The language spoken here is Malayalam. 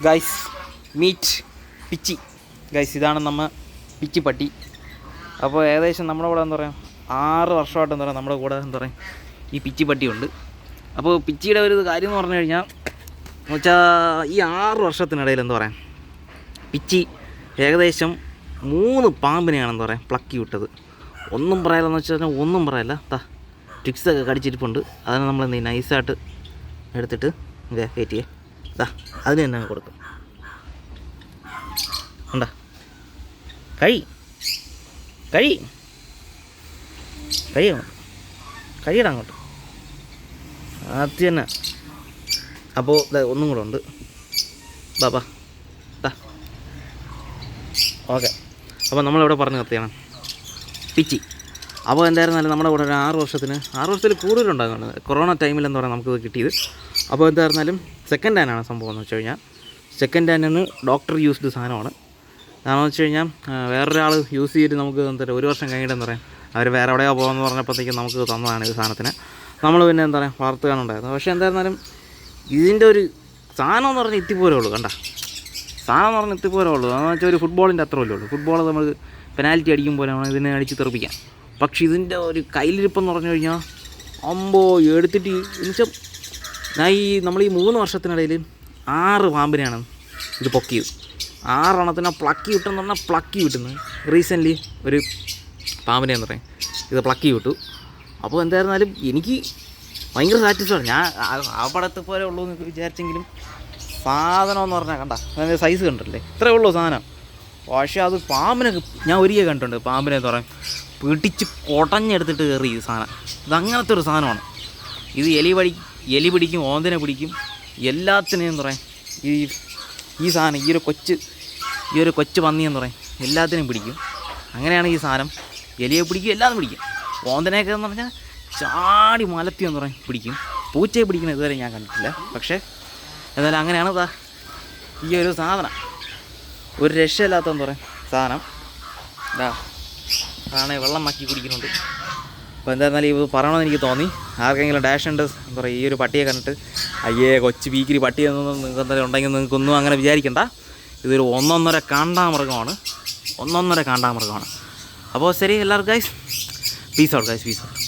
ഗൈസ് മീറ്റ് പിച്ചി. ഗൈസ് ഇതാണ് നമ്മൾ പിച്ചി പട്ടി. അപ്പോൾ ഏകദേശം നമ്മുടെ കൂടെ എന്താ പറയുക 6 വർഷമായിട്ട് എന്താ പറയുക നമ്മുടെ കൂടെ എന്താ പറയുക ഈ പിച്ചി പട്ടിയുണ്ട്. അപ്പോൾ പിച്ചിയുടെ ഒരു കാര്യം എന്ന് പറഞ്ഞു കഴിഞ്ഞാൽ എന്ന് വെച്ചാൽ ഈ 6 വർഷത്തിനിടയിൽ എന്താ പറയുക പിച്ചി ഏകദേശം 3 പാമ്പിനെയാണ് എന്താ പറയുക പ്ലക്കി വിട്ടത്. ഒന്നും പറയാലെന്ന് വെച്ചാൽ ഒന്നും പറയല്ല. ട്രിക്സൊക്കെ കടിച്ചിരിപ്പുണ്ട്. അതിനെ നമ്മൾ എന്ത് ചെയ്യും നൈസായിട്ട് എടുത്തിട്ട് കയറ്റിയേ അതിന് തന്നെ കൊടുക്കും. ഉണ്ടാ കഴിയടാ അങ്ങോട്ട് അത് തന്നെ. അപ്പോൾ ഒന്നും കൂടെ ഉണ്ട്. ബാ ഓക്കെ. അപ്പോൾ നമ്മളിവിടെ പറഞ്ഞു നിർത്തിയാണ് പിച്ചി. അപ്പോൾ എന്തായിരുന്നാലും നമ്മുടെ കൂടെ ഒരു 6 വർഷത്തിൽ കൂടുതലുണ്ടാകുന്നത് കൊറോണ ടൈമിൽ എന്താ പറയുക നമുക്കിത് കിട്ടിയത്. അപ്പോൾ എന്തായിരുന്നാലും സെക്കൻഡ് ഹാൻഡാണ് സംഭവം എന്ന് വെച്ച് കഴിഞ്ഞാൽ. സെക്കൻഡ് ഹാൻഡിന് ഡോക്ടർ യൂസ്ഡ് സാധനമാണ്. കാരണം വെച്ച് കഴിഞ്ഞാൽ വേറൊരാൾ യൂസ് ചെയ്തിട്ട് നമുക്ക് എന്താ പറയുക 1 വർഷം കഴിഞ്ഞിട്ട് എന്താ പറയുക അവർ വേറെ എവിടെയോ പോകുമെന്ന് പറഞ്ഞപ്പോഴത്തേക്കും നമുക്ക് തന്നതാണ് ഈ സാധനത്തിന്. നമ്മൾ പിന്നെ എന്താ പറയുക വളർത്തുകയാണുണ്ടായിരുന്നത്. പക്ഷേ എന്തായിരുന്നാലും ഇതിൻ്റെ ഒരു സാധനം എന്ന് പറഞ്ഞാൽ ഇത്തിപ്പോരേ ഉള്ളൂ. സാധനം എന്ന് പറഞ്ഞാൽ ഇത്തിപ്പോരേ ഉള്ളൂ. എന്ന് വെച്ചാൽ ഒരു ഫുട്ബോളിൻ്റെ അത്ര വലിയ ഉള്ളൂ. ഫുട്ബോൾ നമ്മൾ പെനാൽറ്റി അടിക്കുമ്പോഴാണ് ഇതിനെ അടിച്ച് തെറിപ്പിക്കാം. പക്ഷേ ഇതിൻ്റെ ഒരു കയ്യിലിരിപ്പെന്ന് പറഞ്ഞു കഴിഞ്ഞാൽ എടുത്തിട്ട് എന്നുവെച്ചാൽ നമ്മൾ ഈ 3 വർഷത്തിനിടയിൽ 6 പാമ്പിനെയാണ് ഇത് പൊക്കിയത്. 6 എണ്ണത്തിനെ പ്ലക്കി വിട്ടെന്ന് പറഞ്ഞാൽ പ്ലക്കി വിട്ടുന്നത്. റീസെൻ്റ്ലി ഒരു പാമ്പിനെ എന്ന് പറയും ഇത് പ്ലക്കി വിട്ടു. അപ്പോൾ എന്തായിരുന്നാലും എനിക്ക് ഭയങ്കര സാറ്റിസ്ഫൈഡ്. ഞാൻ ആ പടത്തെ പോലെ ഉള്ളൂ എന്ന് വിചാരിച്ചെങ്കിലും സാധനം എന്ന് പറഞ്ഞാൽ അതിൻ്റെ സൈസ് കണ്ടില്ലേ ഇത്രയേ ഉള്ളൂ സാധനം. പക്ഷേ അത് പാമ്പിനെ ഞാൻ ഒരിക്കൽ കണ്ടിട്ടുണ്ട്. പാമ്പിനെ എന്ന് പറയാം പിടിച്ച് കൊടഞ്ഞെടുത്തിട്ട് കയറി ഈ സാധനം. ഇതങ്ങനത്തെ ഒരു സാധനമാണ്. ഇത് എലി പിടിക്കും, ഓന്തിനെ പിടിക്കും, എല്ലാത്തിനെയും എന്ന് പറയാം ഈ സാധനം ഈ ഒരു കൊച്ചു പന്നി എന്ന് പറയും എല്ലാത്തിനെയും പിടിക്കും. അങ്ങനെയാണ് ഈ സാധനം. എലിയെ പിടിക്കും, എല്ലാതും പിടിക്കും. ഓന്തനെയൊക്കെ എന്ന് പറഞ്ഞാൽ ചാടി മലത്തി എന്ന് പറയും പിടിക്കും. പൂച്ചയെ പിടിക്കുന്നത് ഇതുവരെ ഞാൻ കണ്ടിട്ടില്ല. പക്ഷേ എന്നാലും അങ്ങനെയാണ് ഈ ഒരു സാധനം. ഒരു രക്ഷയില്ലാത്തെന്ന് പറയും സാധനം. അതാണ് വെള്ളം മാക്കി കുടിക്കുന്നുണ്ട്. അപ്പോൾ എന്തായിരുന്നാലും ഇത് പറയണമെന്ന് എനിക്ക് തോന്നി. ആർക്കെങ്കിലും ഡാഷ് ഉണ്ട് എന്താ പറയുക ഈ ഒരു പട്ടിയെ കണ്ടിട്ട് കൊച്ചു പീക്കിരി പട്ടിയൊന്നും നിങ്ങൾക്ക് എന്തായാലും ഉണ്ടെങ്കിൽ നിങ്ങൾക്കൊന്നും അങ്ങനെ വിചാരിക്കണ്ട. ഇതൊരു ഒന്നൊന്നര കാണ്ടാമൃഗമാണ്. അപ്പോൾ ശരി എല്ലാവർക്കും ഗൈസ് പീസ് ഔട്ട്.